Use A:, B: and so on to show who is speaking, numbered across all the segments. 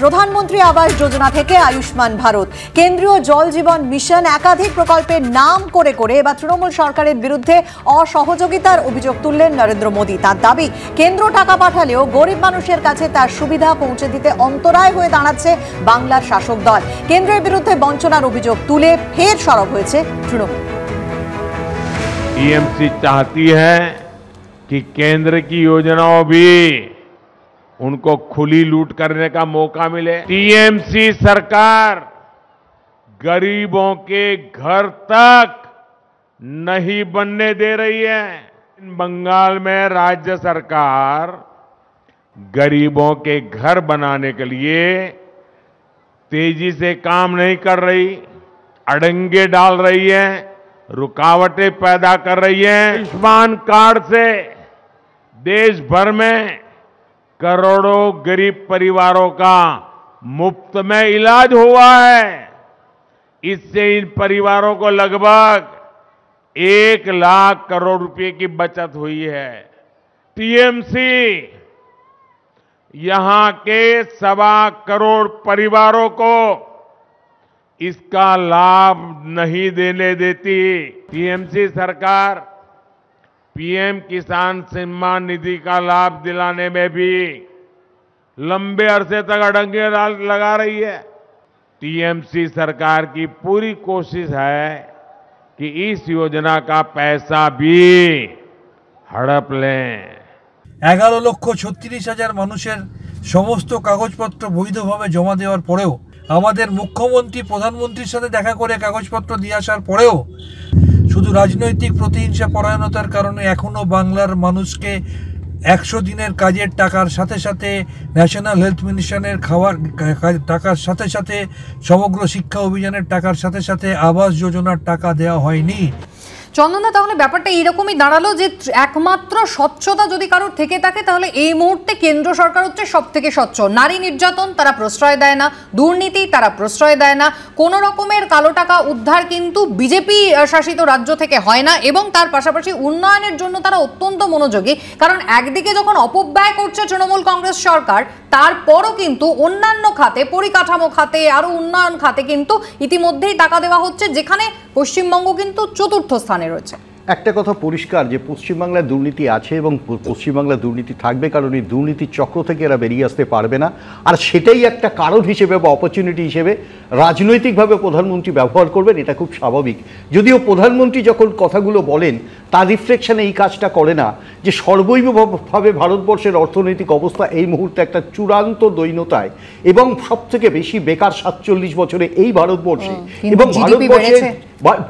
A: প্রধানমন্ত্রী আবাস যোজনা থেকে আয়ুষ্মান ভারত, কেন্দ্রীয় জল জীবন মিশন, একাধিক প্রকল্পের নাম করে করে এবার তৃণমূল সরকারের বিরুদ্ধে অসহযোগিতার অভিযোগ তুললেন নরেন্দ্র মোদী। তার দাবি, কেন্দ্র টাকা পাঠালেও গরিব মানুষের কাছে তার সুবিধা পৌঁছে দিতে অন্তরায় হয়ে দাঁড়াচ্ছে বাংলার শাসক দল। কেন্দ্রের বিরুদ্ধে বঞ্চনার অভিযোগ তুলে ফের সরব হয়েছে তৃণমূল।
B: टीएमसी चाहती है कि केंद्र की योजनाओं भी उनको खुली लूट करने का मौका मिले। टीएमसी सरकार गरीबों के घर तक नहीं बनने दे रही है। बंगाल में राज्य सरकार गरीबों के घर बनाने के लिए तेजी से काम नहीं कर रही, अड़ंगे डाल रही है, रुकावटें पैदा कर रही है। आयुष्मान कार्ड से देश भर में करोड़ों गरीब परिवारों का मुफ्त में इलाज हुआ है। इससे इन परिवारों को लगभग 1 लाख करोड़ रुपए की बचत हुई है। टीएमसी यहां के 1.25 करोड़ परिवारों को इसका लाभ नहीं देने देती। टीएमसी सरकार पीएम किसान सम्मान निधि का लाभ दिलाने में भी लंबे अरसे तक अड़ंगे लगा रही है। टीएमसी सरकार की पूरी कोशिश है कि इस योजना का पैसा भी हड़प लें।
C: 11,36,000 মানুষের সমস্ত কাগজপত্র বৈধভাবে জমা দেওয়ার পরেও, আমাদের মুখ্যমন্ত্রী প্রধানমন্ত্রীর সাথে দেখা করে কাগজপত্র দিয়ে আসার পরেও শুধু রাজনৈতিক প্রতিহিংসা পরায়ণতার কারণে এখনও বাংলার মানুষকে 100 দিনের কাজের টাকার সাথে সাথে ন্যাশনাল হেলথ মিশনের খাওয়ার টাকার সাথে সাথে সমগ্র শিক্ষা অভিযানের টাকার সাথে সাথে আবাস যোজনার টাকা দেওয়া হয়নি।
D: চন্দনদা, তাহলে ব্যাপারটা এইরকমই দাঁড়ালো যে একমাত্র স্বচ্ছতা যদি কারোর থেকে থাকে তাহলে এই মুহূর্তে কেন্দ্র সরকার হচ্ছে সব থেকে স্বচ্ছ। নারী নির্যাতন তারা প্রশ্রয় দেয় না, দুর্নীতি তারা প্রশ্রয় দেয় না, কোনো রকমের কালো টাকা উদ্ধার কিন্তু বিজেপি শাসিত রাজ্য থেকে হয় না, এবং তার পাশাপাশি উন্নয়নের জন্য তারা অত্যন্ত মনোযোগী। কারণ একদিকে যখন অপব্যয় করছে তৃণমূল কংগ্রেস সরকার, তারপরও কিন্তু অন্যান্য খাতে, পরিকাঠামো খাতে, আরো উন্নয়ন খাতে কিন্তু ইতিমধ্যেই টাকা দেওয়া হচ্ছে, যেখানে পশ্চিমবঙ্গ কিন্তু চতুর্থ স্থানে রয়েছে।
E: একটা কথা পরিষ্কার যে পশ্চিমবাংলায় দুর্নীতি আছে এবং পশ্চিমবাংলায় দুর্নীতি থাকবে, কারণ এই দুর্নীতির চক্র থেকে এরা বেরিয়ে আসতে পারবে না। আর সেটাই একটা কারণ হিসেবে বা অপরচুনিটি হিসেবে রাজনৈতিকভাবে প্রধানমন্ত্রী ব্যবহার করবেন, এটা খুব স্বাভাবিক। যদিও প্রধানমন্ত্রী যখন কথাগুলো বলেন তার রিফ্লেকশনে এই কাজটা করে না যে সর্বৈবভাবে ভারতবর্ষের অর্থনৈতিক অবস্থা এই মুহূর্তে একটা চূড়ান্ত দৈন্যতায়, এবং সবথেকে বেশি বেকার 47 বছরে এই ভারতবর্ষে, এবং ভারতবর্ষের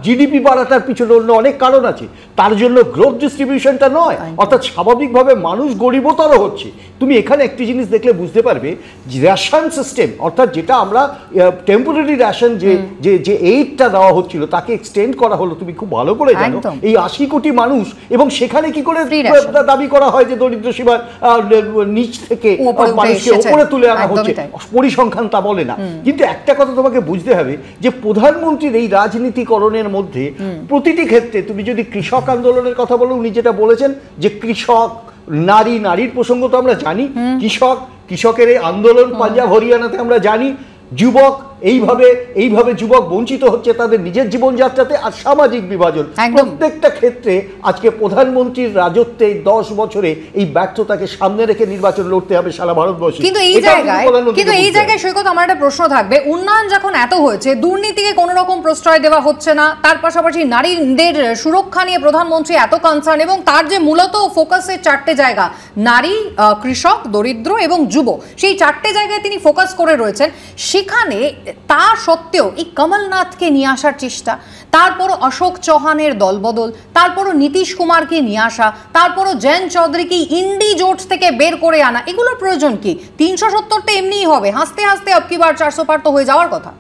E: জিডিপি বাড়াটার পিছনে অন্য অনেক কারণ আছে। তার জন্য গ্রোথ ডিস্ট্রিবিউশনটা নয়, অর্থাৎ স্বাভাবিকভাবে মানুষ গরিবতর হচ্ছে। তুমি এখানে একটি জিনিস দেখলে বুঝতে পারবে, রেশন সিস্টেম, অর্থাৎ যেটা আমরা টেম্পোরারি রেশন যে এইডটা দেওয়া হচ্ছিল তাকে এক্সটেন্ড করা হলো। তুমি খুব ভালো করে জানো এই 80 কোটি মানুষ, এবং সেখানে কি করে দাবি করা হয় যে দরিদ্র সীমার নিচ থেকে মানুষকে উপরে তুলে আনা হচ্ছে, পরিসংখ্যান তা বলে না। কিন্তু একটা কথা তোমাকে বুঝতে হবে যে প্রধানমন্ত্রীর এই রাজনীতিকরণের মধ্যে প্রতিটি ক্ষেত্রে, তুমি যদি কৃষক আন্দোলনের কথা বলো, উনি যেটা বলেছেন যে কৃষক, নারীর প্রসঙ্গ তো আমরা জানি, কৃষকের এই আন্দোলন পাঞ্জাব হরিয়ানাতে আমরা জানি, যুবক এইভাবে যুবক বঞ্চিত হচ্ছে তাদের নিজের জীবনযাত্রাতে, আর সামাজিক বিভাজন, প্রত্যেকটা ক্ষেত্রে আজকে প্রধানমন্ত্রীর রাজত্বে 10 বছরে এই ব্যর্থতাকে সামনে রেখে নির্বাচন লড়তে হবে সারা ভারতবর্ষে।
D: কিন্তু এই জায়গায় সৈকত, আমার একটা প্রশ্ন থাকবে, উন্নয়ন যখন এত হয়েছে, দুর্নীতিকে কোনো রকম প্রশ্রয় দেওয়া হচ্ছে না, তার পাশাপাশি নারীদের সুরক্ষা নিয়ে প্রধানমন্ত্রী এত কনসার্ন, এবং তার যে মূলত ফোকাসের 4টে জায়গা, নারী, কৃষক, দরিদ্র এবং যুব, সেই 4টে জায়গায় তিনি ফোকাস করে রয়েছেন, সেখানে তা সত্ত্বেও এই কমলনাথকে নিয়ে আসার চেষ্টা, তারপরও অশোক চৌহানের দলবদল, তারপরও নীতিশ কুমারকে নিয়ে আসা, তারপরও জয়ন্ত চৌধুরীকে ইন্ডি জোট থেকে বের করে আনা, এগুলোর প্রয়োজন কি? 370টা এমনিই হবে, হাসতে হাসতে আবকি বার 400 পার তো হয়ে যাওয়ার কথা।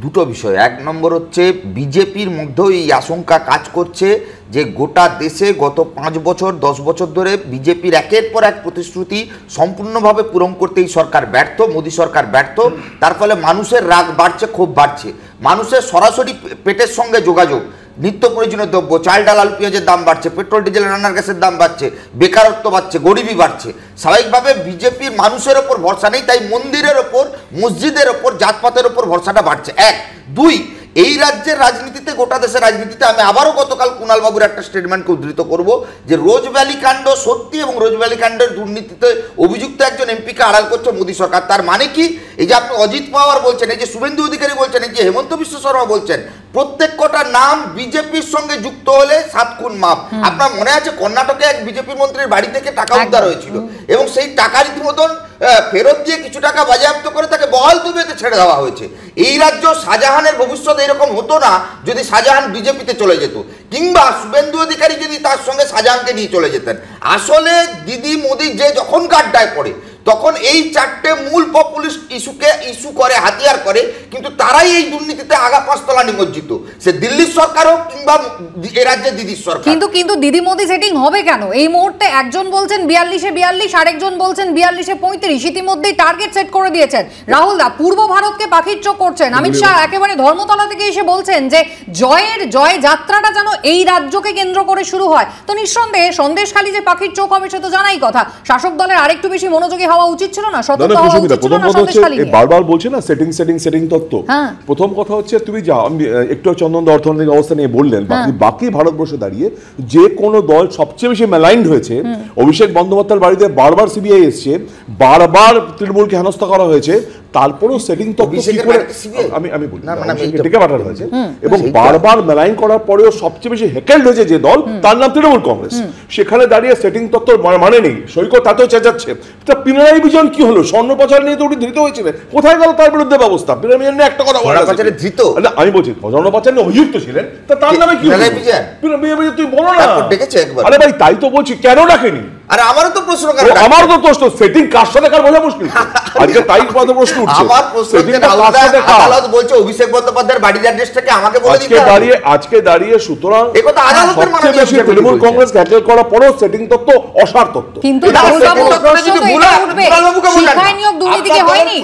F: দুটো বিষয়, এক নম্বর হচ্ছে বিজেপির মধ্যেও এই আশঙ্কা কাজ করছে যে গোটা দেশে গত 5 বছর 10 বছর ধরে বিজেপির একের পর এক প্রতিশ্রুতি সম্পূর্ণভাবে পূরণ করতে এই সরকার ব্যর্থ, মোদী সরকার ব্যর্থ। তার ফলে মানুষের রাগ বাড়ছে, ক্ষোভ বাড়ছে, মানুষের সরাসরি পেটের সঙ্গে যোগাযোগ। নিত্য প্রয়োজনীয় দ্রব্য, চাল ডাল আলু পেঁয়াজের দাম বাড়ছে, পেট্রোল ডিজেল রান্নার গ্যাসের দাম বাড়ছে, বেকারত্ব বাড়ছে, গরিবি বাড়ছে। স্বাভাবিকভাবে বিজেপির মানুষের ওপর ভরসা নেই, তাই মন্দিরের ওপর, মসজিদের ওপর, জাতপাতের ওপর ভরসাটা বাড়ছে। 1, 2, এই রাজ্যের রাজনীতিতে, গোটা দেশের রাজনীতিতে আমি আবারও গতকাল কুণাল বাবুর একটা স্টেটমেন্টকে উদ্ধৃত করব যে রোজভ্যালি কাণ্ড সত্যি এবং রোজভ্যালি কাণ্ডের দুর্নীতিতে অভিযুক্ত একজন এমপিকে আড়াল করছে মোদী সরকার। তার মানে কি, এই যে আপনি অজিত পাওয়ার বলছেন, এই যে শুভেন্দু অধিকারী বলছেন, এই যে হেমন্ত বিশ্ব শর্মা বলছেন, প্রত্যেক কটা নাম বিজেপির সঙ্গে যুক্ত হলে 7 খুন মাপ। আপনার মনে আছে কর্ণাটকে এক বিজেপি মন্ত্রীর বাড়ি থেকে টাকা উদ্ধার হয়েছিল এবং সেই টাকা রীতিমতন ফেরত দিয়ে কিছু টাকা বাজেয়াপ্ত করে তাকে বহাল তবিয়তে ছেড়ে দেওয়া হয়েছে। এই রাজ্য শাহজাহানের ভবিষ্যৎ এরকম হতো না যদি শাহজাহান বিজেপিতে চলে যেত, কিংবা শুভেন্দু অধিকারী যদি তার সঙ্গে শাহজাহানকে নিয়ে চলে যেতেন। আসলে দিদি মোদী যে যখন গাড্ডায় পড়ে তখন এই 4টে মূল পপুলিস্ট ইস্যু করে, হাতিয়ার করে, কিন্তু তারাই এই দুর্নীতিতে আগা 5 তলা নিমজ্জিত, সে দিল্লির সরকার হোক কিংবা এ রাজ্যে দিদির সরকার।
D: কিন্তু দিদি মোদি সেটিং হবে কেন? এই মুহূর্তে একজন বলছেন 42-এ 42, আরেকজন বলছেন 42-এ 35, ইতিমধ্যেই টার্গেট সেট করে দিয়েছেন। রাহুল দা পুর্ব ভারতকে পাখির চোখ করছেন, অমিত শাহ একেবারে ধর্মতলা থেকে এসে বলছেন যে জয় যাত্রাটা যেন এই রাজ্যকে কেন্দ্র করে শুরু হয়। তো নিঃসন্দেহে সন্দেশখালী যে পাখির চোখ হবে সে তো জানাই কথা। শাসক দলের আরেকটু বেশি মনোযোগী হওয়া উচিত ছিল না, সতর্ক হওয়া উচিত ছিল না সন্দেশখালী নিয়ে।
G: বারবার বলছে না সেটিং তত্ত্ব। প্রথম কথা হচ্ছে তুমি যা একটু চন্দন অর্থনৈতিক অবস্থা নিয়ে বললেন, বাকি ভারতবর্ষে দাঁড়িয়ে যে কোনো দল সবচেয়ে বেশি ম্যালাইন্ড হয়েছে, অভিষেক বন্দ্যোপাধ্যায়ের বাড়িতে বারবার সিবিআই এসছে, বারবার তৃণমূলকে হেনস্থা করা হয়েছে, তারপরেও সেটিং তত্ত্ব কি করে আমি বলি ডেকে পাঠানো হয়েছে এবং বারবার মেলাইন করার পরেও সবচেয়ে বেশি হেকেল্ড হয়েছে যে দল, তার নাম তৃণমূল কংগ্রেস। সেখানে দাঁড়িয়ে সেটিং তত্ত্ব মানে নেই, সৈকত তাতেও চেঁচাচ্ছে। তা পিনারাই বিজয়ন কি হলো? স্বর্ণ পাচার নিয়ে তো উনি ধৃত হয়েছিলেন, কোথায় গেল তার বিরুদ্ধে ব্যবস্থা? পিনারাই বিজয়ন নিয়ে একটা কথা বলা
F: ধৃত,
G: আমি বলছি স্বর্ণ পাচার নিয়ে অভিযুক্ত ছিলেন, তা তার নামে কি তুই বলো না। আরে ভাই তাই তো বলছি, কেন ডাকেনি?
F: আরে আমারও তো প্রশ্ন,
G: আমারও তো প্রশ্ন, সেটিং কার সাথে কার বোঝা মুশকিল। আজকে তাই পদে প্রশ্ন উঠছে।
F: আমার প্রশ্ন আদালত বলছে অভিষেক বন্দ্যোপাধ্যায়ের বাড়ির অ্যাড্রেসটাকে আমাকে বলে দিতে হবে।
G: আজকে দাঁড়িয়ে সুতরাং
F: একথা আদালতের মানা
G: বেশি তৃণমূল কংগ্রেস ক্যাটেল করার পরেও সেটিং তত্ত্ব অসার তত্ত্ব।
D: কিন্তু রাহুল বাবু প্রশ্ন তো এটা উঠবে, শিক্ষায় নিয়োগ দুর্নীতি কি হয়নি?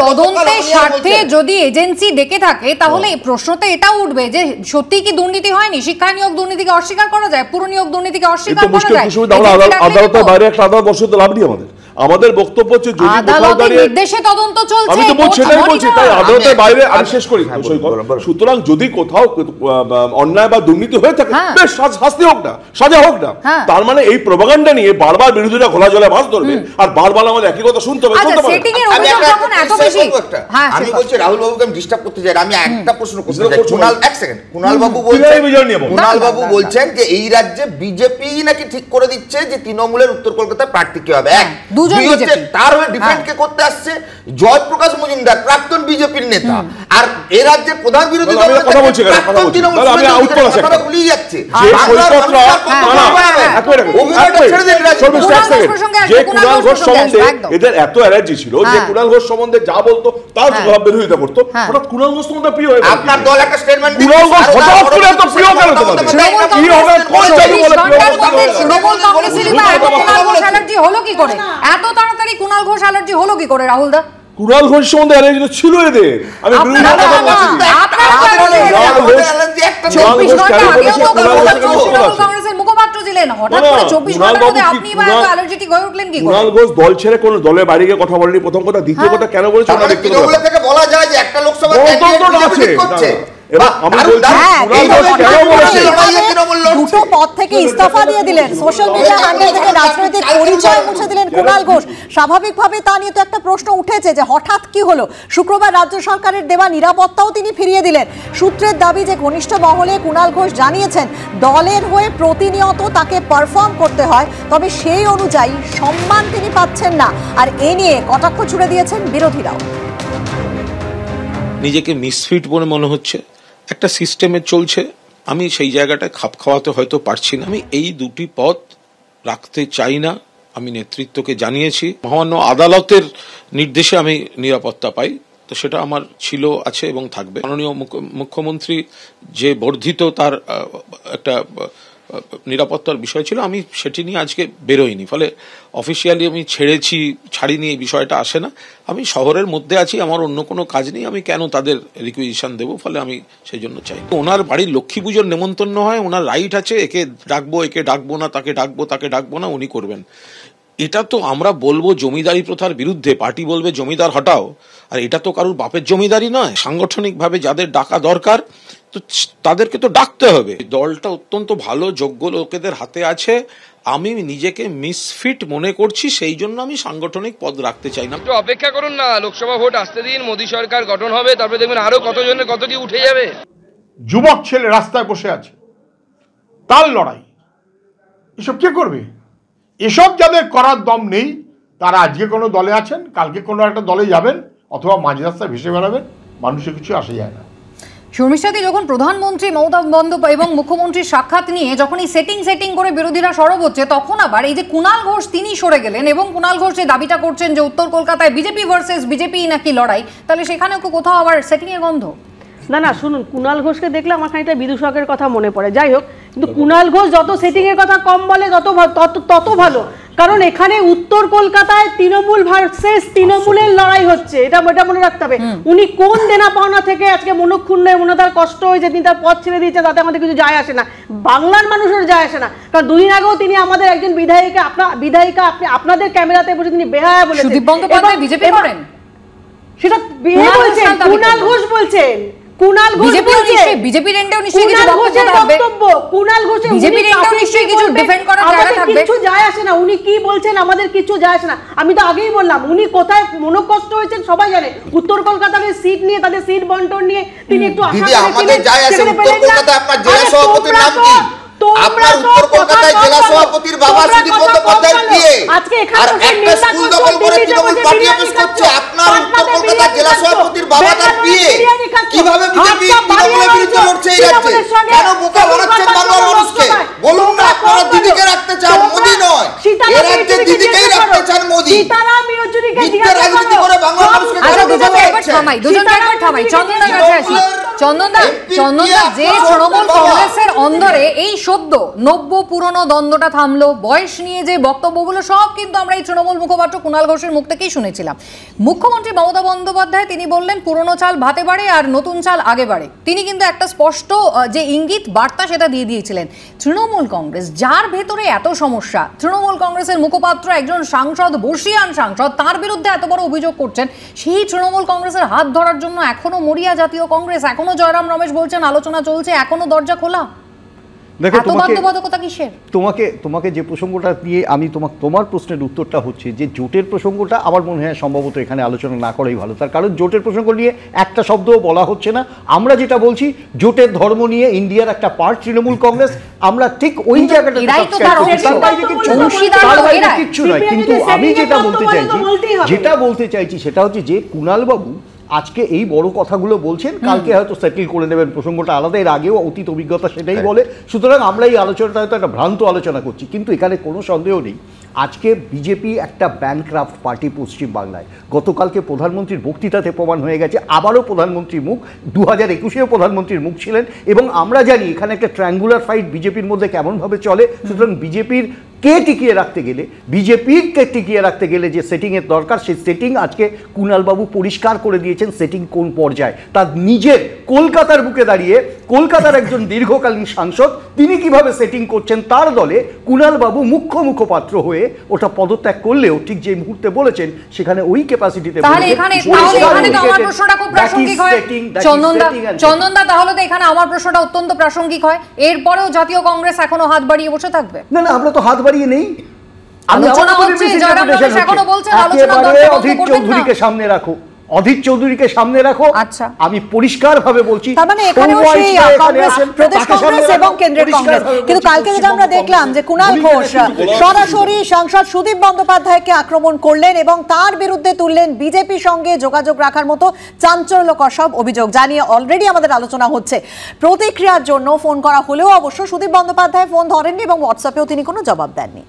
D: তদন্তের স্বার্থে যদি এজেন্সি ডেকে থাকে তাহলে প্রশ্ন তো এটা উঠবে যে সত্যি কি দুর্নীতি হয়নি? শিক্ষায় নিয়োগ দুর্নীতিকে অস্বীকার করা যায়? পুরো নিয়োগ দুর্নীতিকে অস্বীকার করা যায়?
G: আদালতের বাইরে একটা আদালত বসতে লাভ নেই আমাদের বক্তব্য হচ্ছে যদি কোথাও দাঁড়িয়ে
D: নির্দেশে তদন্ত চলছে,
G: আমি তো বলছি সেটাই বলছি, তাই আদালতের বাইরে আমি শেষ করি। সুতরাং যদি কোথাও অন্যায় বা দুর্নীতি হয়ে থাকে বেশ শাস্তি হোক না, সাজা হোক না, তার মানে এই প্রপাগান্ডা নিয়ে বারবার বিরোধীরা খোলা জলে মাছ ধরবে আর বারবার আমাদের একই কথা শুনতে হবে।
F: আমি বলছি রাহুল বাবুকে আমি ডিস্টার্ব করতে চাই, আমি একটা প্রশ্ন করতে চাই। কুণাল বাবু বলছেন যে এই রাজ্যে বিজেপি নাকি ঠিক করে দিচ্ছে যে তৃণমূলের উত্তর কলকাতার প্রার্থী কি হবে। তার হয়ে ডিফেন্ড কে করতে আসছে জয়প্রকাশ মজুমদার, প্রাক্তন বিজেপির নেতা, আর এই রাজ্যের প্রধান বিরোধী দল ভুলিয়ে যাচ্ছে।
G: এদের এত অ্যালার্জি ছিল যে কুণাল ঘোষ সম্বন্ধে যা বলতো তার বিরোধিতা করতো, হঠাৎ কুণাল ঘোষ তোমাদের প্রিয় হয়ে
F: আপনার দল একটা স্টেটমেন্ট
G: কুণাল ঘোষ হঠাৎ করে এত প্রিয় কেন তোমাদের? কি হবে কোন চালু বলে
D: হলো কি করে? এত তাড়াতাড়ি কুণাল ঘোষ অ্যালার্জি হলো কি করে রাহুল দা?
G: কুণাল ঘোষ সম্বন্ধে অ্যালার্জি ছিল এদের, আমি
D: মুখপাত্র ছিলেন, হঠাৎ করে 24 ঘন্টার মধ্যে আপনি অ্যালার্জেটিক হয়ে উঠলেন কি করে?
G: কুণাল ঘোষ দল ছেড়ে কোন দলের বাইরে গিয়ে কথা বলেনি, প্রথম কথা। দ্বিতীয় কথা কেন বলেছে আমরা দেখতে পাবো
F: থেকে বলা যায় যে একটা লোকসভা ক্যান্ডিডেট করছে।
A: দুটো পদ থেকে ইস্তফা দিয়ে দিলেন, সোশ্যাল মিডিয়া হ্যান্ডেল থেকে রাজনৈতিক পরিচয় মুছে দিলেন কুণাল ঘোষ। স্বাভাবিকভাবে তা নিয়ে তো একটা প্রশ্ন উঠেছে যে হঠাৎ কি হলো। শুক্রবার রাজ্য সরকারের দেওয়া নিরাপত্তাও তিনি ফিরিয়ে দিলেন। সূত্রের দাবি যে ঘনিষ্ঠ মহলে কুণাল ঘোষ জানিয়েছেন দলের হয়ে প্রতিনিয়ত তাকে পারফর্ম করতে হয়, তবে সেই অনুযায়ী সম্মান তিনি পাচ্ছেন না, আর এ নিয়ে কটাক্ষ ছুড়ে দিয়েছেন বিরোধীরাও।
H: নিজেকে মিসফিট বলে মনে হচ্ছে, একটা সিস্টেমে চলছে, আমি সেই জায়গাটায় খাপ খাওয়াতে হয়তো পারছি না। আমি এই দুটি পদ রাখতে চাই না, আমি নেতৃত্বকে জানিয়েছি। মহামান্য আদালতের নির্দেশে আমি নিরাপত্তা পাই, তো সেটা আমার ছিল, আছে এবং থাকবে। মাননীয় মুখ্যমন্ত্রী যে বর্ধিত তার একটা নিরাপত্তার বিষয় ছিল, আমি সেটি নিয়ে আজকে বেরোইনি, ফলে অফিসিয়ালি আমি ছাড়িনি, এই বিষয়টা আসে না। আমি শহরের মধ্যে আছি, আমার অন্য কোনো কাজ নেই, আমি কেন তাদের রিকুইজিশন দেবো, ফলে আমি সেই জন্য চাই। ওনার বাড়ির লক্ষ্মী পুজোর নেমন্তন্ন হয়, ওনার রাইট আছে, একে ডাকবো না, তাকে ডাকবো না, উনি করবেন। এটা তো আমরা বলবো জমিদারি প্রথার বিরুদ্ধে, পার্টি বলবে জমিদার হটাও, আর এটা তো কারোর বাপের জমিদারি নয়। সাংগঠনিকভাবে যাদের ডাকা দরকার তো তাদেরকে তো ডাকতে হবে। দলটা অত্যন্ত ভালো যোগ্য লোকেদের হাতে আছে, আমি নিজেকে মিসফিট মনে করছি, সেই জন্য আমি সাংগঠনিক পদ রাখতে চাই না।
I: একটু অপেক্ষা করুন না, লোকসভা ভোট আসতে দিন, মোদী সরকার গঠন হবে, তারপরে দেখবেন আরো কতজনের কত কি উঠে যাবে।
J: যুবক ছেলে রাস্তায় বসে আছে, তার লড়াই, এসব কে করবে? এসব যাদের করার দম নেই তারা আজকে কোনো দলে আছেন, কালকে কোনো একটা দলে যাবেন, অথবা মাঝ রাস্তায় ভেসে বেড়াবেন, মানুষের কিছু আসে যায় না।
D: শর্মিষ্ঠাদি, যখন প্রধানমন্ত্রী মমতা বন্দ্যোপাধ্যায় এবং মুখ্যমন্ত্রীর সাক্ষাৎ নিয়ে যখন এই সেটিং করে বিরোধীরা সরব হচ্ছে, তখন আবার এই যে কুণাল ঘোষ তিনি সরে গেলেন এবং কুণাল ঘোষ যে দাবিটা করছেন যে উত্তর কলকাতায় বিজেপি ভার্সেস বিজেপি নাকি লড়াই, তাহলে সেখানেও কোথাও আবার সেটিং এর গন্ধ।
K: না শুনুন, কুণাল ঘোষকে দেখলে আমার খানিকটা বিদূষকের কথা মনে পড়ে। যাই হোক, কিন্তু কুণাল ঘোষ যত সেটিং এর কথা কম বলে তত ভালো, কারণ এখানে উত্তর কলকাতায় তৃণমূল ভার্সেস তৃণমূলের লড়াই হচ্ছে, এটা মনে রাখতে হবে। উনি কোন দেনা পাওনা থেকে আজকে মনক্ষুণ্ণ মনে তার কষ্ট হয়েছে, তিনি তার পথ ছেড়ে দিয়েছে, তাতে আমাদের কিছু যায় আসে না, বাংলার মানুষের যায় আসে না। কারণ দুদিন আগেও তিনি আমাদের একজন বিধায়িকা আপনাদের ক্যামেরাতে বসে তিনি বেহায়া বলেছেন,
D: বিজেপি করেন,
K: সেটা কুণাল ঘোষ বলছেন, কুণাল ঘোষ
D: বিজেপির এন্ডেও নিশ্চয়ই কিছু বক্তব্য,
K: কুণাল ঘোষের
D: বিজেপির এন্ডেও নিশ্চয়ই কিছু ডিফেন্ড করার জায়গা থাকবে,
K: কিছু যায় আসে না, উনি কি বলছেন আমাদের কিছু যায় আসে না। আমি তো আগেই বললাম উনি কোথায় মনোকষ্ট হয়েছেন সবাই জানে, উত্তর কলকাতার সিট নিয়ে, তাদের সিট বন্টন নিয়ে তিনি একটু আশা করেছিলেন।
F: আমাদের যায় আসে উত্তর কলকাতায় আপনার জেলা সভাপতির নাম কি? আপনার উত্তর কলকাতায় জেলা সভাপতির বাবা সুদীপ বন্দ্যোপাধ্যায়ের বিয়ে, আর একটা স্কুল দখল করে তৃণমূল পার্টি অফিস করছে, আপনার উত্তর কলকাতার জেলা সভাপতির বাবা তার বিয়ে। কিভাবে বিজেপি তৃণমূলের বিরুদ্ধে লড়ছে এই রাজ্যে? কেন বোকা বানাচ্ছেন বাংলার মানুষকে? বলুন না, আপনারা দিদিকে রাখতে চান, মোদি নয়। এ রাজ্যে দিদিকেই রাখতে চান মোদি, মিথ্যা রাজনীতি করে বাংলার মানুষকে
D: চন্দনদা, যে তৃণমূল কংগ্রেসের অন্দরে এই সদ্য নব্য পুরনো দ্বন্দ্বটা থামলো, বয়স নিয়ে যে বক্তব্যগুলো সব কিন্তু আমরা এই তৃণমূল মুখপাত্র কুণাল ঘোষের মুখ থেকেই শুনেছিলাম। মুখ্যমন্ত্রী মমতা বন্দ্যোপাধ্যায় তিনি বললেন পুরনো চাল ভাতে বাড়ে আর নতুন চাল আগে বাড়ে, তিনি কিন্তু একটা স্পষ্ট যে ইঙ্গিত বার্তা সেটা দিয়ে দিয়েছিলেন। তৃণমূল কংগ্রেস যার ভেতরে এত সমস্যা, তৃণমূল কংগ্রেসের মুখপাত্র একজন সাংসদ, বর্ষীয়ান সাংসদ, তার বিরুদ্ধে এত বড় অভিযোগ করছেন, সেই তৃণমূল কংগ্রেসের হাত ধরার জন্য এখনো মরিয়া জাতীয় কংগ্রেস, এখনো জয়রাম রমেশ বলছেন আলোচনা চলছে, এখনো দরজা খোলা।
E: তোমাকে যে প্রসঙ্গটা দিয়ে আমি তোমার প্রশ্নের উত্তরটা হচ্ছে যে জোটের প্রসঙ্গটা আমার মনে হয় সম্ভবত এখানে আলোচনা না করাই ভালো, তার কারণ জোটের প্রসঙ্গ নিয়ে একটা শব্দও বলা হচ্ছে না। আমরা যেটা বলছি জোটের ধর্ম নিয়ে ইন্ডিয়ার একটা পার্ট তৃণমূল কংগ্রেস, আমরা ঠিক ওই জায়গাটা কিচ্ছু নয়। কিন্তু আমি যেটা বলতে চাইছি সেটা হচ্ছে যে কুণাল বাবু আজকে এই বড় কথাগুলো বলছেন, কালকে হয়তো সেটেল করে নেবেন, প্রসঙ্গটা আলাদা, এর আগেও অতীত অভিজ্ঞতা সেটাই বলে। সুতরাং আমরা এই আলোচনাটা হয়তো একটা ভ্রান্ত আলোচনা করছি, কিন্তু এখানে কোনো সন্দেহ নেই আজকে বিজেপি একটা ব্যানক্রাফট পার্টি পশ্চিমবাংলায়। গতকালকে প্রধানমন্ত্রীর বক্তৃতাতে প্রমাণ হয়ে গেছে, আবারও প্রধানমন্ত্রীর মুখ, 2021-এও প্রধানমন্ত্রীর মুখ ছিলেন, এবং আমরা জানি এখানে একটা ট্রায়াঙ্গুলার ফাইট বিজেপির মধ্যে কেমনভাবে চলে। সুতরাং বিজেপির কে টিকিয়ে রাখতে গেলে যে সেটিংয়ের দরকার, সেই সেটিং আজকে কুণালবাবু পরিষ্কার করে দিয়েছেন সেটিং কোন পর্যায়ে। তার নিজের কলকাতার বুকে দাঁড়িয়ে, কলকাতার একজন দীর্ঘকালীন সাংসদ, তিনি কিভাবে সেটিং করছেন তার দলে কুণালবাবু মুখ্যপাত্র হয়ে ওটা পদত্যাগ করলেও ঠিক যে মুহূর্তে বলেছেন সেখানে ওই ক্যাপাসিটিতে।
D: চন্দনদা, তাহলে তো এখানে আমার প্রশ্নটা অত্যন্ত প্রাসঙ্গিক হয়, এরপরেও জাতীয় কংগ্রেস এখনো হাত বাড়িয়ে বসে থাকবে?
E: না, আমরা তো হাত বাড়িয়ে নেই, চৌধুরীকে সামনে রাখো, অধীর চৌধুরীকে সামনে রাখো।
A: আচ্ছা,
E: আমি পরিষ্কার ভাবে বলছি,
A: তার মানে এখানেও সেই প্রদেশ কংগ্রেস এবং কেন্দ্রের কংগ্রেস। কিন্তু কালকে যেটা আমরা দেখলাম যে কুণাল ঘোষ সরাসরি সাংসদ সুদীপ বন্দ্যোপাধ্যায়কে আক্রমণ করলেন এবং তার বিরুদ্ধে তুললেন বিজেপির সঙ্গে যোগাযোগ রাখার মতো চাঞ্চল্যকর সব অভিযোগ, জানিয়ে অলরেডি আমাদের আলোচনা হচ্ছে। প্রতিক্রিয়ার জন্য ফোন করা হলেও অবশ্য সুদীপ বন্দ্যোপাধ্যায় ফোন ধরেননি এবং হোয়াটসঅ্যাপেও তিনি কোনো জবাব দেননি।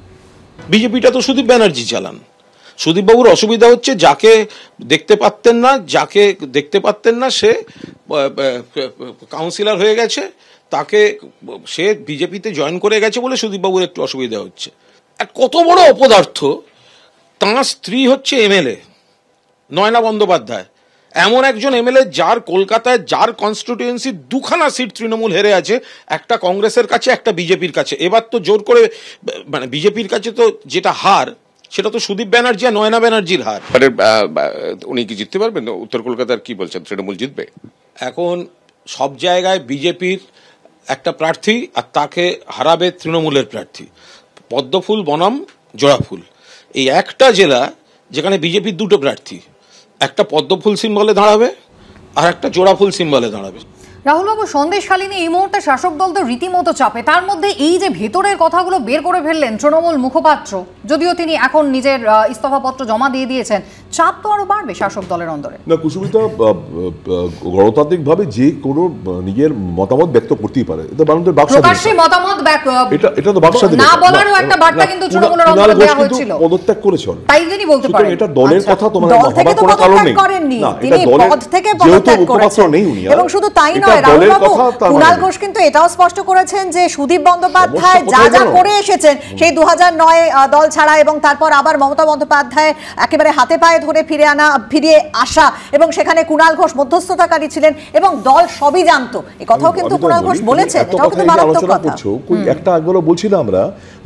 H: বিজেপিটা তো সুদীপ ব্যানার্জি চালান, সুদীপবাবুর অসুবিধা হচ্ছে যাকে দেখতে পারতেন না সে কাউন্সিলর হয়ে গেছে, তাকে সে বিজেপিতে জয়েন করে গেছে বলে সুদীপবাবুর একটু অসুবিধা হচ্ছে। আর কত বড় অপদার্থ, তাঁর স্ত্রী হচ্ছে এমএলএ নয়না বন্দ্যোপাধ্যায়, এমন একজন এমএলএ যার কলকাতায় যার কনস্টিটিউয়েন্সি দুখানা সিট তৃণমূল হেরে আছে, একটা কংগ্রেসের কাছে একটা বিজেপির কাছে। এবার তো জোর করে মানে বিজেপির কাছে তো যেটা হার সেটা তো সুদীপ ব্যানার্জি আর নয়না ব্যানার্জির হার।
L: উনি কি জিততে পারবেন? উত্তর কলকাতার কি বলছেন, তৃণমূল জিতবে?
H: এখন সব জায়গায় বিজেপির একটা প্রার্থী আর তাকে হারাবে তৃণমূলের প্রার্থী। পদ্মফুল বনাম জোড়াফুল, এই একটা জেলা যেখানে বিজেপির দুটো প্রার্থী, একটা পদ্মফুল সিম্বলে দাঁড়াবে আর একটা জোড়াফুল সিম্বলে দাঁড়াবে।
D: রাহুলবাবু, সন্দেশখালী এই মুহূর্তে শাসক দল তো রীতিমতো চাপে, তার মধ্যে এই যে ভেতরের কথাগুলো বের করে ফেললেন তৃণমূল মুখপাত্র, যদিও তিনি এখন নিজের ইস্তফাপত্র জমা দিয়ে দিয়েছেন, চাপ তো আরো বাড়বে শাসক দলের অন্তরে।
G: না কুসুমিতা, গণতান্ত্রিকভাবে যে কোনো নিজের মতামত ব্যক্ত করতেই পারে, এটা বাংলাদেশের
D: প্রকাশ্যে মতামত
G: এটা তো বাকস্বাধীন
D: না বলারও একটা বার্তা কিন্তু তৃণমূলের অন্তরে দেওয়া হয়েছিল।
G: পদত্যাগ করেছেন,
D: তাই তিনি বলতে পারেন
G: এটা দলের কথা, তোমার হবার কোনো কারণ নেই। না, এটা দলের পদ থেকে পদত্যাগ করেছেন নেই উনি।
A: এবং শুধু তাই নয়, রাহুলবাবু, কুণাল ঘোষ কিন্তু এটাও স্পষ্ট করেছেন যে সুদীপ বন্দ্যোপাধ্যায় যা যা করে এসেছেন সেই 2009 দল ছাড়া এবং তারপর আবার মমতা বন্দ্যোপাধ্যায় একেবারে হাতে পায়ে ধরে ফিরিয়ে আসা, এবং সেখানে কুণাল ঘোষ মধ্যস্থতাকারী ছিলেন এবং দল সবই জানতো, এই কথাও কিন্তু কুণাল ঘোষ বলেছেন। এটাও কিন্তু মারাত্মক কথা।
G: একটা আগের বলছিলাম আমরা,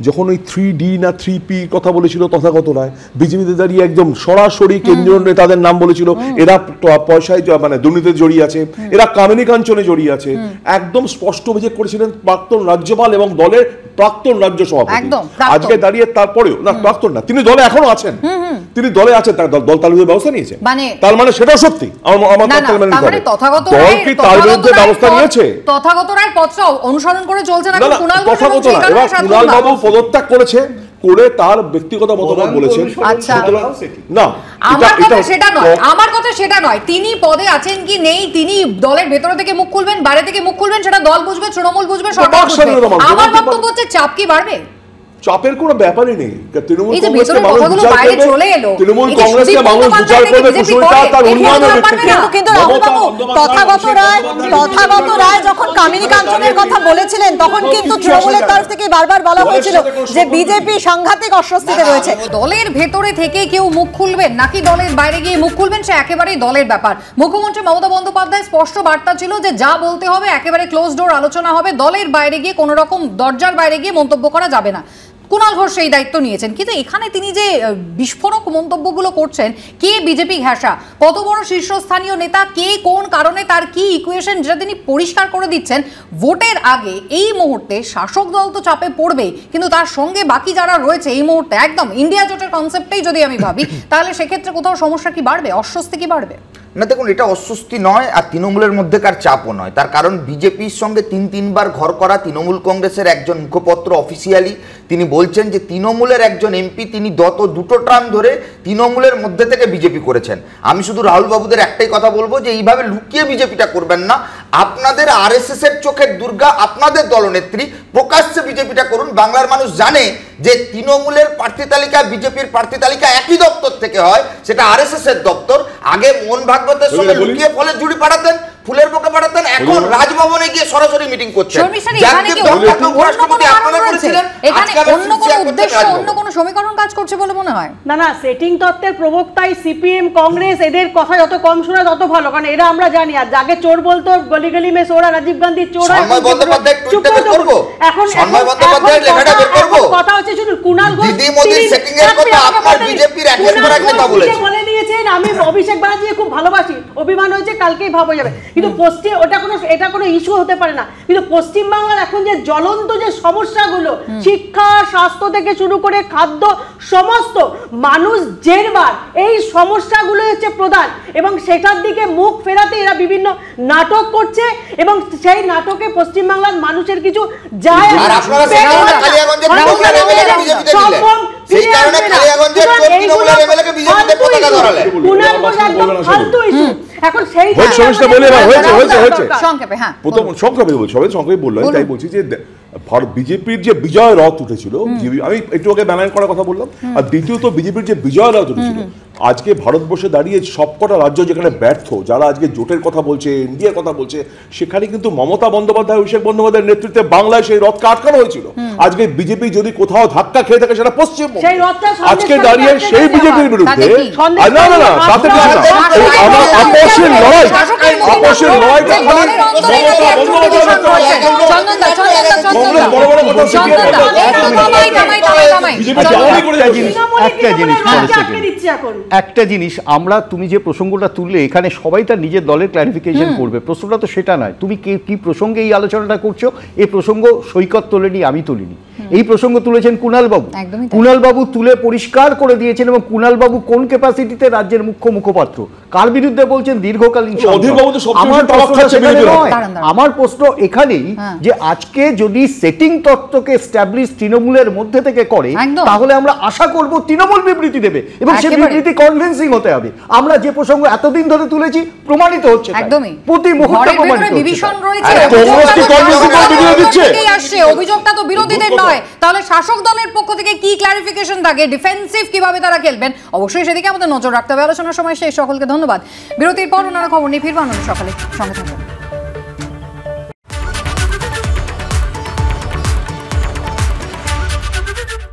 G: যখন ওই 3D না 3P কথা বলেছিল তথাগত রায়, বিজেপিতে দাঁড়িয়ে একদম সরাসরি কেন্দ্রীয় নেতাদের নাম বলেছিল, এরা পয়সায় মানে দুর্নীতিতে জড়িয়ে আছে, এরা কামিনী কাঞ্চনে জড়িয়ে আছে, একদম স্পষ্ট অভিযোগ করেছিলেন প্রাক্তন রাজ্যপাল এবং দলের প্রাক্তন রাজ্য সভাপতি। আজকে দাঁড়িয়ে তারপরেও না, প্রাক্তন না, তিনি দলে এখনো আছেন, তিনি দলে আছেন, তার দল তার বিরুদ্ধে ব্যবস্থা নিয়েছে, তার মানে সেটাও সত্যি।
D: তথাগত
G: দল কি তার বিরুদ্ধে ব্যবস্থা নিয়েছে?
D: তথাগত রায় পথটা অনুসরণ করে চলছে না কুণাল ঘোষ।
G: এবার কুণাল বাবু পদত্যাগ করেছে, করে তার ব্যক্তিগত মতামত বলেছেন। না,
D: আমার কথা সেটা নয়, তিনি পদে আছেন কি নেই, তিনি দলের ভেতর থেকে মুখ খুলবেন, বাইরে থেকে মুখ খুলবেন, সেটা দল বুঝবে, তৃণমূল বুঝবে, সরকার বুঝবে। আমার বক্তব্য হচ্ছে চাপ কি বাড়বে?
G: চাপের কোনো ব্যাপারই নেই। তৃণমূল
D: কংগ্রেসকে মানুষ বিচার করবে,
A: তার উন্নয়নের ভিত্তিতে। কিন্তু তথাগত রায় যখন কামিনী কাঞ্চনের কথা বলেছিলেন, তখন কিন্তু তৃণমূলের তরফ থেকে বারবার বলা হয়েছিল যে বিজেপি সাংঘাতিক অস্বস্তিতে রয়েছে।
D: দলের ভেতরে থেকে কেউ মুখ খুলবেন নাকি দলের বাইরে গিয়ে মুখ খুলবেন, সে একেবারেই দলের ব্যাপার। মুখ্যমন্ত্রী মমতা বন্দ্যোপাধ্যায় স্পষ্ট বার্তা ছিল যে যা বলতে হবে একেবারে ক্লোজ ডোর আলোচনা হবে, দলের বাইরে গিয়ে কোনো রকম দরজার বাইরে গিয়ে মন্তব্য করা যাবে না। কুণাল ঘোষ সেই দায়িত্ব নিয়েছেন, কিন্তু এখানে তিনি যে বিস্ফোরক মন্তব্যগুলো করছেন, কে বিজেপি ঘেঁষা, কত বড় শীর্ষস্থানীয় নেতা, কে কোন কারণে তার কি ইকুয়েশন, যেটা তিনি পরিষ্কার করে দিচ্ছেন ভোটের আগে। এই মুহূর্তে শাসক দল তো চাপে পড়বে, কিন্তু তার সঙ্গে বাকি যারা রয়েছে এই মুহূর্তে একদম ইন্ডিয়া জোটের কনসেপ্টেই যদি আমি ভাবি, তাহলে সেক্ষেত্রে কোথাও সমস্যা কি বাড়বে, অস্বস্তি কি বাড়বে?
F: না দেখুন, এটা অস্বস্তি নয় আর তৃণমূলের মধ্যেকার চাপও নয়। তার কারণ বিজেপির সঙ্গে তিনবার ঘর করা তৃণমূল কংগ্রেসের একজন মুখপত্র অফিসিয়ালি তিনি বলছেন যে তৃণমূলের একজন এমপি তিনি গত দুটো টার্ম ধরে তৃণমূলের মধ্যে থেকে বিজেপি করেছেন। আমি শুধু রাহুল বাবুদের একটাই কথা বলবো যে এইভাবে লুকিয়ে বিজেপিটা করবেন না। আপনাদের আরএসএস এর চোখের দুর্গা আপনাদের দলনেত্রী, প্রকাশ্যে বিজেপিটা করুন। বাংলার মানুষ জানে যে তৃণমূলের প্রার্থী তালিকা বিজেপির প্রার্থী তালিকা একই দপ্তর থেকে হয়, সেটা আরএসএস এর দপ্তর। আগে মোহন ভাগবতের সঙ্গে লুকিয়ে ফলে জুড়ি পাঠাতেন, ফুলের বুকে পাঠাতেন, এখন রাজভবনে গিয়ে সরাসরি মিটিং করছেন।
D: অন্য কোনো সমীকরণ কাজ করছে বলে মনে হয়
K: না। না, সেটিং তত্ত্বের প্রবক্তাই সিপিএম কংগ্রেস, এদের কথা যত কম শোনা তত ভালো, কারণ এরা আমরা জানি। আর যাকে চোর বলতো গলি গলি মে চোরা, রাজীব গান্ধী চোর, এখন কথা হচ্ছে শুধু কুণাল ঘোষ বলে দিয়েছেন আমি অভিষেক ব্যানার্জি খুব ভালোবাসি, অভিমান হয়েছে কালকেই ভাব হয়ে যাবে, কিন্তু এটা কোনো ইস্যু হতে পারে না। কিন্তু পশ্চিমবাংলার এখন যে জ্বলন্ত যে সমস্যাগুলো, শিক্ষা, স্বাস্থ্য থেকে শুরু করে খাদ্য, সমস্ত মানুষ জেরবার, এই সমস্যাগুলো হচ্ছে প্রধান, এবং সেটার দিকে মুখ ফেরাতে এরা বিভিন্ন নাটক করছে, এবং সেই নাটকে পশ্চিমবাংলার মানুষের কিছু যায় এখন সেই
G: সংক্ষেপে বললাম, তাই বলছি যে বিজেপির যে বিজয় রথ উঠেছিল, আমি একটু আগে ব্যানায়ন করার কথা বললাম, আর দ্বিতীয়ত বিজেপির যে বিজয় রথ উঠেছিল আজকে ভারতবর্ষে দাঁড়িয়ে সবকটা রাজ্য যেখানে ব্যর্থ, যারা আজকে জোটের কথা বলছে, ইন্ডিয়ার কথা বলছে, সেখানে কিন্তু মমতা বন্দ্যোপাধ্যায়, অভিষেক বন্দ্যোপাধ্যায়ের নেতৃত্বে বাংলায় সেই রথকে আটকানো হয়েছিল। আজকে বিজেপি যদি কোথাও ধাক্কা খেয়ে থাকে সেটা পশ্চিমবঙ্গ। আজকে দাঁড়িয়ে সেই বিজেপির বিরুদ্ধে না না না তাতে কিছু না, আমার আপোষের লড়াই, আপোষের লড়াইটা খালি
E: একটা জিনিস আমরা, তুমি যে প্রসঙ্গটা তুললে এখানে সবাই তার নিজের দলের ক্লারিফিকেশন করবে, প্রশ্নটা তো সেটা নয়। তুমি কি প্রসঙ্গে এই আলোচনাটা করছো? এই প্রসঙ্গ সৈকত তোলেনি, আমি তুলিনি। এই প্রসঙ্গ তুলেছেন কুণাল বাবু। কুণাল বাবু তুলে পরিষ্কার করে দিয়েছেন, এবং কুণাল বাবু কোন ক্যাপাসিটিতে রাজ্যের মুখ্য মুখপাত্র, কার বিরুদ্ধে বলছেন, দীর্ঘকালীন। আমার প্রশ্ন এখানেই যে আজকে যদি সেটিং তত্ত্বকে এস্টাবলিশ তৃণমূলের মধ্যে থেকে করে, তাহলে আমরা আশা করব তৃণমূল বিবৃতি দেবে, এবং সেই বিবৃতি কনভিন্সিং হতে হবে। আমরা যে প্রসঙ্গ এতদিন ধরে তুলেছি প্রমাণিত হচ্ছে, প্রতি মুহূর্তে প্রমাণিত
D: হচ্ছে। অভিযোগটা তো বিরোধীদের নয়, তাহলে শাসক দলের পক্ষ থেকে কি ক্লারিফিকেশন থাকে, ডিফেন্সিভ কিভাবে তারা খেলবেন, অবশ্যই সেদিকে আমাদের নজর রাখতে হবে। আলোচনার সময় শেষ, সকলকে ধন্যবাদ। বিরতির পর অন্যান্য খবর নিয়ে ফিরবো সকালে, সঙ্গে থাকুন।